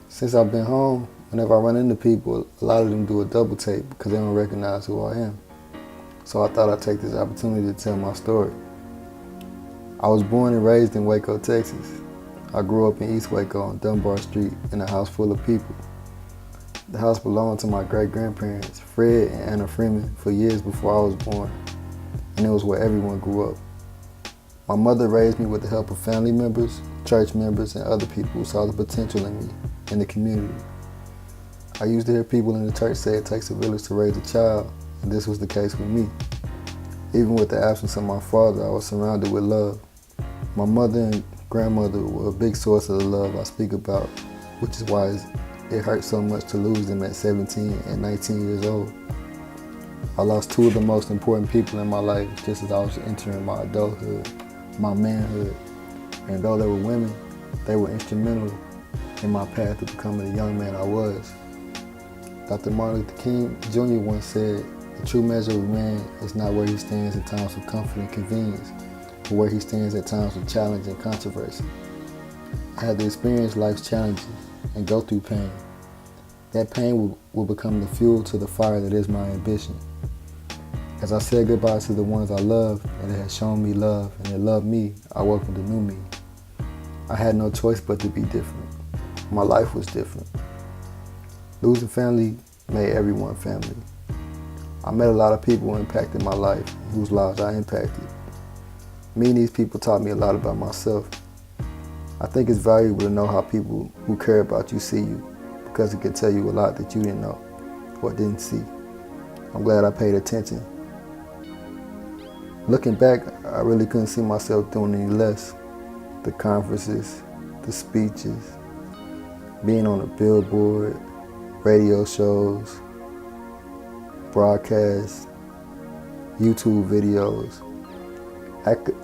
Since I've been home, whenever I run into people, a lot of them do a double take because they don't recognize who I am. So I thought I'd take this opportunity to tell my story. I was born and raised in Waco, Texas. I grew up in East Waco on Dunbar Street in a house full of people. The house belonged to my great-grandparents, Fred and Anna Freeman, for years before I was born, and it was where everyone grew up. My mother raised me with the help of family members, church members, and other people who saw the potential in me and the community. I used to hear people in the church say it takes a village to raise a child, and this was the case with me. Even with the absence of my father, I was surrounded with love. My mother and grandmother were a big source of the love I speak about, which is why it hurt so much to lose them at 17 and 19 years old. I lost two of the most important people in my life just as I was entering my adulthood, my manhood, and though they were women, they were instrumental in my path to becoming the young man I was. Dr. Martin Luther King Jr. once said, "The true measure of a man is not where he stands in times of comfort and convenience, but where he stands at times of challenge and controversy." I had to experience life's challenges and go through pain. That pain will become the fuel to the fire that is my ambition. As I said goodbye to the ones I loved and that had shown me love and that loved me, I welcomed a new me. I had no choice but to be different. My life was different. Losing family made everyone family. I met a lot of people who impacted my life, whose lives I impacted. Meeting these people taught me a lot about myself. I think it's valuable to know how people who care about you see you, because it can tell you a lot that you didn't know or didn't see. I'm glad I paid attention. Looking back, I really couldn't see myself doing any less. The conferences, the speeches, being on a billboard, radio shows, broadcasts, YouTube videos.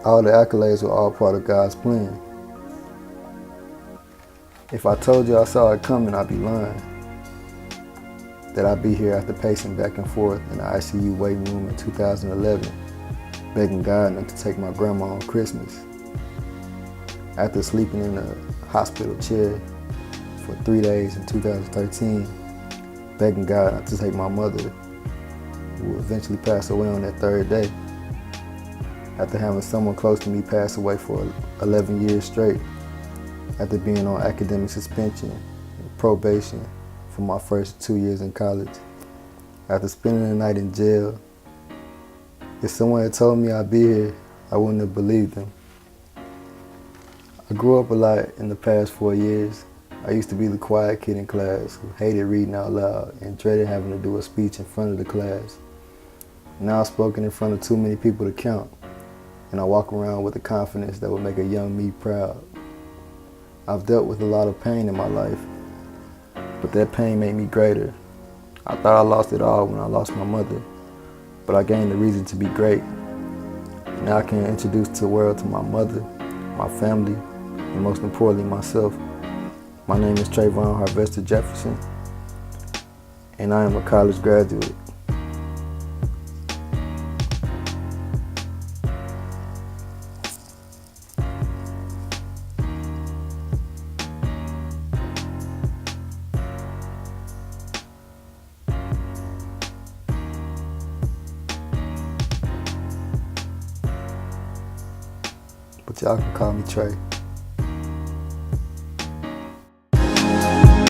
All the accolades were all part of God's plan. If I told you I saw it coming, I'd be lying. That I'd be here after pacing back and forth in the ICU waiting room in 2011, begging God not to take my grandma on Christmas. After sleeping in a hospital chair for 3 days in 2013, begging God not to take my mother, who eventually passed away on that third day. After having someone close to me pass away for 11 years straight, after being on academic suspension and probation for my first 2 years in college, after spending the night in jail. If someone had told me I'd be here, I wouldn't have believed them. I grew up a lot in the past 4 years. I used to be the quiet kid in class who hated reading out loud and dreaded having to do a speech in front of the class. Now I've spoken in front of too many people to count, and I walk around with a confidence that would make a young me proud. I've dealt with a lot of pain in my life, but that pain made me greater. I thought I lost it all when I lost my mother, but I gained a reason to be great. Now I can introduce to the world to my mother, my family, and most importantly, myself. My name is Phelecia Jefferson, and I am a college graduate. But y'all can call me Trey.